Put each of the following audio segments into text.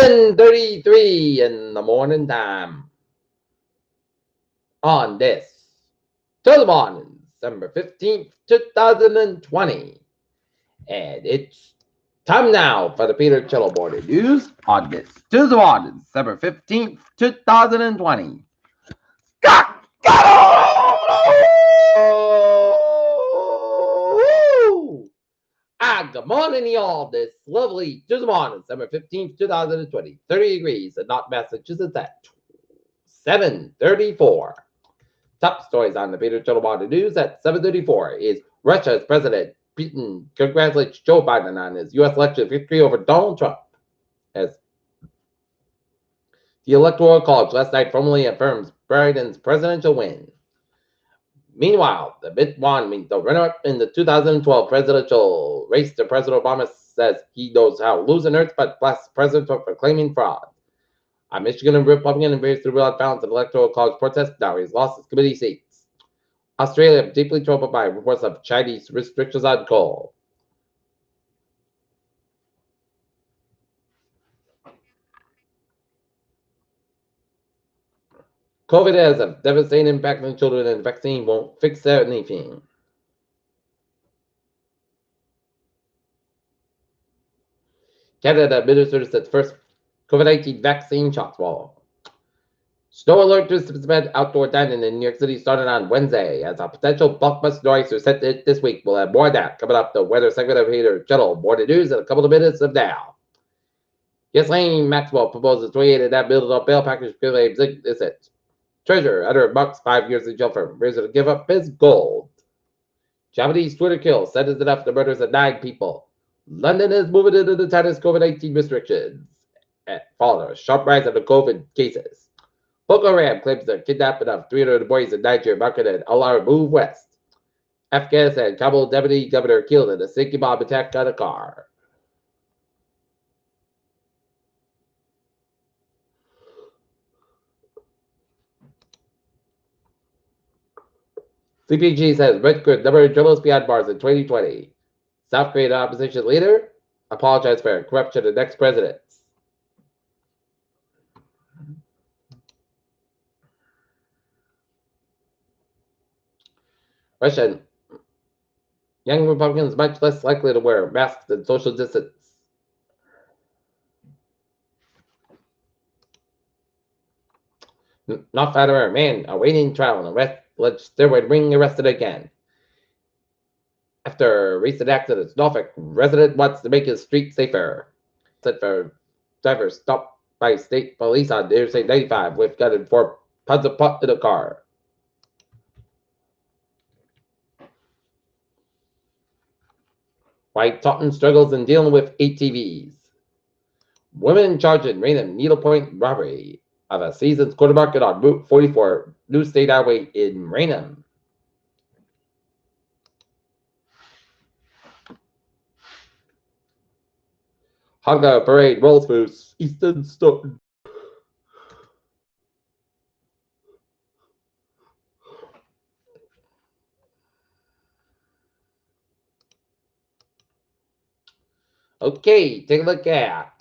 7:33 in the morning time on this Tuesday morning, December 15th, 2020. And it's time now for the Peter Cello Morning News on this Tuesday morning, December 15th, 2020. Good morning, y'all. This lovely Tuesday morning, December 15th, 2020. 30 degrees in North Massachusetts at 7:34. Top stories on the Peter Cello Morning News at 7:34 is Russia's President Putin congratulates Joe Biden on his U.S. election victory over Donald Trump, as the Electoral College last night formally affirms Biden's presidential win. Meanwhile, the runner-up in the 2012 presidential race to President Obama says he knows how losing hurts, but blasts President Trump for claiming fraud. A Michigan Republican embraced the real balance of Electoral College protest. Now he's lost his committee seats. Australia deeply troubled by reports of Chinese restrictions on coal. COVID has a devastating impact on children, and the vaccine won't fix anything. Canada administers its first COVID-19 vaccine shots wall. Snow alert to suspend outdoor dining in New York City started on Wednesday, as a potential blockbuster noise is set this week. We'll have more of that coming up. The weather segment of Peter Cello. More to news in a couple of minutes of now. Ghislaine Maxwell proposes 28.5 million bail package claims innocent. Treasurer under Bucks 5 years in jail for refusing to give up his gold. Japanese Twitter kill sentenced enough the murders of 9 people. London is moving into the tightest COVID-19 restrictions following a sharp rise of the COVID cases. Boko Haram claims the kidnapping of 300 boys in Nigeria, market and Allah move west. Afghanistan, Kabul deputy governor killed in a sinking bomb attack on a car. CPG says record number of journalists behind bars in 2020. South Korean opposition leader apologized for corruption of next president. Russian young Republicans much less likely to wear masks and social distance. Not Federer, man awaiting trial and alleged steroid ring arrested again. After recent accidents, Norfolk resident wants to make his street safer. Set for drivers stopped by state police on Interstate 95 with gun and 4 pounds of pot in a car. Why Taunton struggles in dealing with ATVs. Women charged in random needlepoint robbery of a season's quarter market on Route 44, New State Highway in Raynham. Hogda Parade rolls through Easton Stone. Okay, take a look at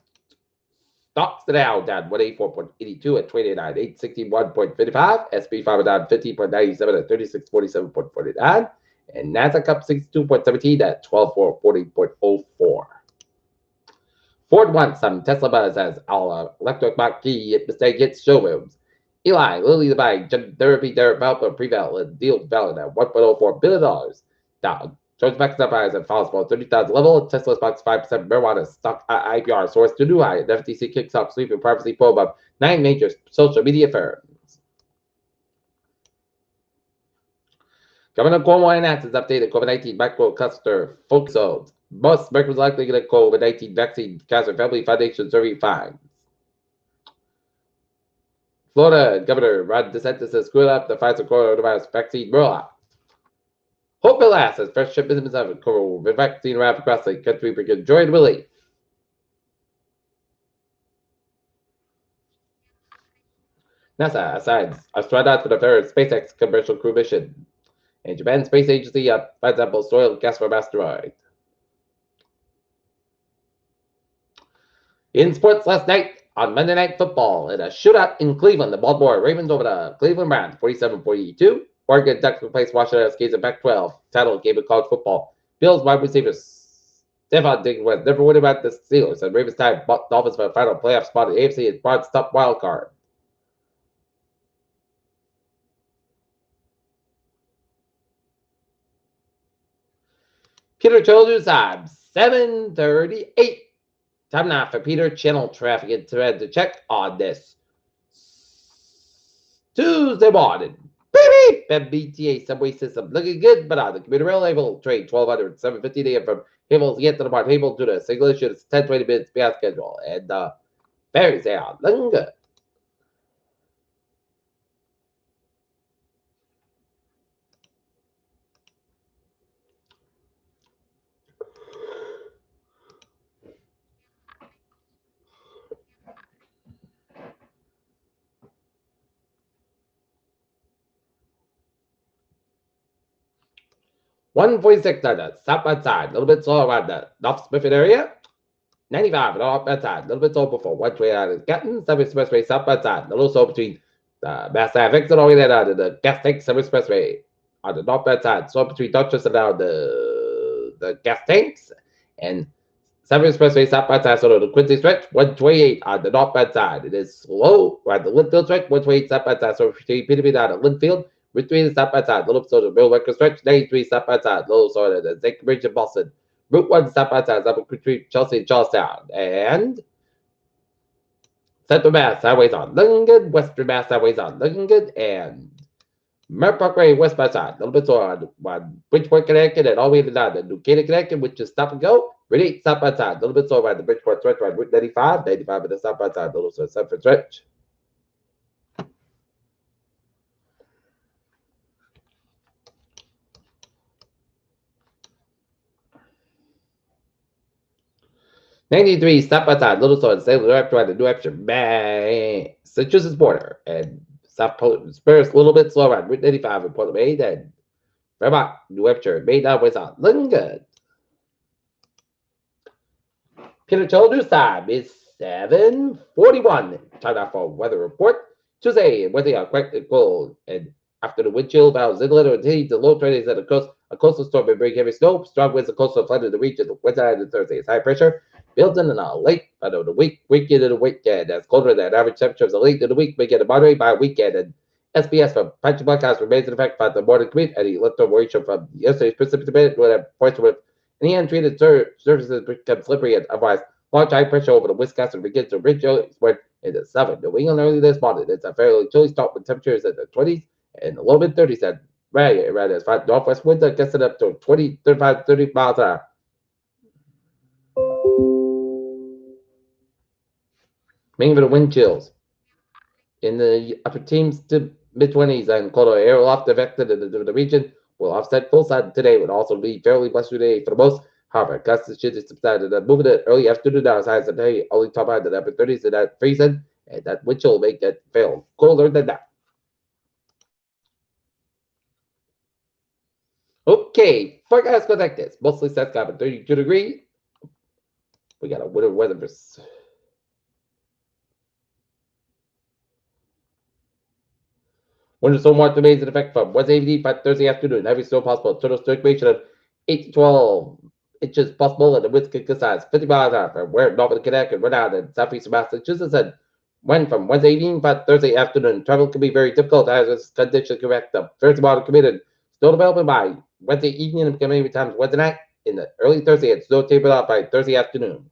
stocks now down 184.82 at 29,861.55. SP 500 50.97 at 3647.49. And NASDAQ up 62.17 at 12,440.04. Ford wants some Tesla buzz as all electric marquee mistake hits showrooms. Eli Lilly to buy gene therapy developer Prevail and deal valued at $1.04 billion. Down. George Max Enterprise and falls below 30,000 level. Tesla stocks 5% marijuana stock IPR source to new high. The FTC kicks off sweeping privacy probe of 9 major social media firms. Governor Cuomo announces updated COVID-19 micro-cluster focus zones. Most Americans likely get a COVID-19 vaccine. Cancer Family Foundation survey finds. Florida Governor Ron DeSantis has screwed up the Pfizer coronavirus vaccine rollout. Hope it lasts as fresh shipments of COVID vaccine arrive across the country bring joy and relief. NASA assigns astronauts for the third SpaceX commercial crew mission. And Japan Space Agency finds ample soil gas from asteroid. In sports last night, On Monday Night Football, in a shootout in Cleveland, the Baltimore Ravens over the Cleveland Browns, 47-42. Oregon Ducks replaced Washington Huskies in Pac-12 title game of college football. Bills wide receivers Stephon Diggs was never worried about the Steelers, and Ravens tied Dolphins for a final playoff spot in the AFC and Broad's top wild card. Peter Childers time, 7:38. Time now for Peter Channel Traffic and thread to check on this Tuesday morning. Beep, beep. MBTA subway system looking good, but on the commuter rail able train 1200 7:50 a.m. from Havel to get to the Mart Havel to the single issue. It's 10-20 minutes beyond schedule, and ferries are looking good. One 46 on the southbound side, a little bit slow around the North Smithfield area. 95 on the northbound side, a little bit slow before 120 out of Gatton, 7 Expressway southbound side, a little slow between the Mass Ave exit all the way down to the Gas Tank 7 Expressway on the northbound side, slow between Dorchester down the gas tanks, and 7 Expressway southbound side, so the Quincy stretch, 128 on the northbound side. It is slow right the Linfield stretch, 128 southbound side, so between Peterby down to Linfield. Route 3 southbound side, little so the Mill Record stretch, 93 southbound side, little so the Zinc Bridge in Boston. Route 1 southbound side, up between Chelsea and Charlestown. And Central Mass highways on looking good, Western Mass highways on looking good, and Merritt Parkway westbound side, a little bit so on Bridgeport, Connecticut, and all the way down to New Canaan, Connecticut, which is stop and go. Route 8 southbound side, a little bit so on the Bridgeport stretch on Route 95, 95 on the southbound side, a little so Sanford stretch. '93 stop by side, Little Sword, Salem, New Hampshire, the New Hampshire, Massachusetts border, and South Spurs a little bit slower on Route 95 in Portland, Maine, and Vermont, New Hampshire, Maine, down west on. Looking good. Peter Childers time is 7:41. Time now for weather report. Tuesday, weather are quite cold, and after the wind chill about Ziegler and the low 20s at the coast, a coastal storm may bring heavy snow. Strong winds and coastal flood in the region. Wednesday and Thursday is high pressure. Building in a late part of the weekend of the weekend. That's colder than average temperatures. The late in the week may get a moderate by weekend. And SBS from Patchy Blackhouse remains in effect by the morning commute. Any leftover ratio from yesterday's precipitation will have points with any untreated surfaces become slippery and otherwise. Large high pressure over the Wisconsin begins to reach westward in the 7. New England early this morning. It's a fairly chilly start with temperatures in the 20s and a little bit 30s. And right as far northwest winds are gusting up to 20, 35, 30 miles an hour. Mainly for the wind chills. In the upper teens to mid-20s and colder air aloft affected the region will offset full side today would also be fairly blustery today for the most. However, gusts should subside and moving it early afternoon hours highs today only top out in the upper 30s and that freezing, and that wind chill will make it feel colder than that. Okay, forecast goes like this. Mostly set sky at 32 degrees. We got a winter weather for winter storm watch remains in effect from Wednesday evening by Thursday afternoon. Heavy snow possible. Total circulation of 8 to 12 inches possible, and the winds can size 50 miles an hour from where Northern Connecticut, Rhode Island, and southeastern Massachusetts, and when from Wednesday evening by Thursday afternoon. Travel can be very difficult as this condition correct. The Thursday morning committed snow development by Wednesday evening and becoming times Wednesday night in the early Thursday, and snow tapered off by Thursday afternoon.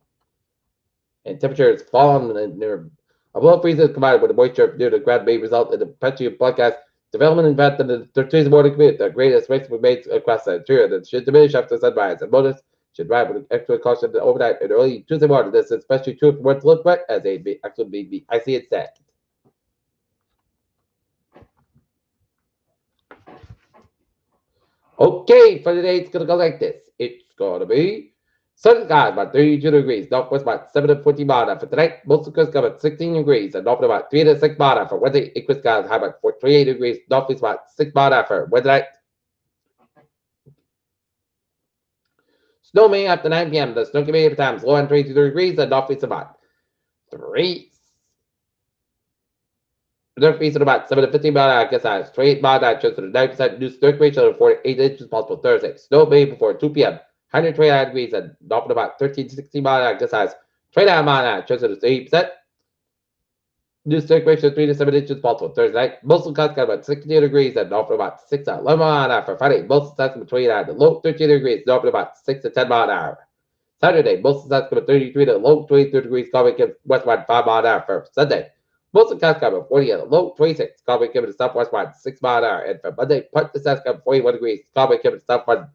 And temperatures falling near above freezing combined with the moisture near the ground may result in the patchy podcast development event in the Tuesday morning commute. The greatest maximum made across the interior that should diminish after sunrise. And bonus should drive with extra caution overnight and early Tuesday morning. This is especially true for where to look wet as they may actually be icy and set. Okay, for today it's gonna go like this. It's gonna be sunny skies about 32 degrees, northwest about 7 to 20 miles for tonight. Most of the coast about 16 degrees, and north about 3 to 6 miles for Wednesday. Equus skies high about 28 degrees, northeast about 6 miles for Wednesday night. Snow may after 9 p.m. The snow can be at times low on 22 degrees, and northeast about 3 Northeast at about 7 to 15 mile an hour, gets out straight mile an hour, chance of 9% new circulation of 48 inches possible Thursday. Snow may before 2 p.m. 129 degrees and north at about 13 to 16 mile an hour, gets out 29 mile an hour, chance of 80%. New circulation of 3 to 7 inches possible Thursday night. Most of the got about 16 degrees and north at about 6 to 11 mile an hour for Friday. Most of the time between the low 13 degrees, north at about 6 to 10 mile an hour. Saturday, most of the time 33 to low 23 degrees, calming westward 5 mile an hour for Sunday. Most of the clouds cover 40 at a low 26, calming given the southwest wind 6 mile an hour. And for Monday, part the south cover 41 degrees, calming given the southward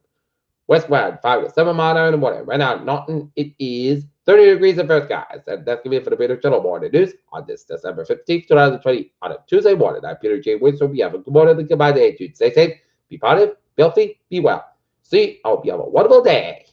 westward 5 to 7 mile an hour in the morning. Right now, Norton, it is 30 degrees in first, guys. And that's going to be it for the Peter Channel Morning News on this December 15th, 2020, on a Tuesday morning. I'm Peter J. Winston. We have a good morning and goodbye day. Stay safe, be positive, be healthy, be well. See, I hope you have a wonderful day.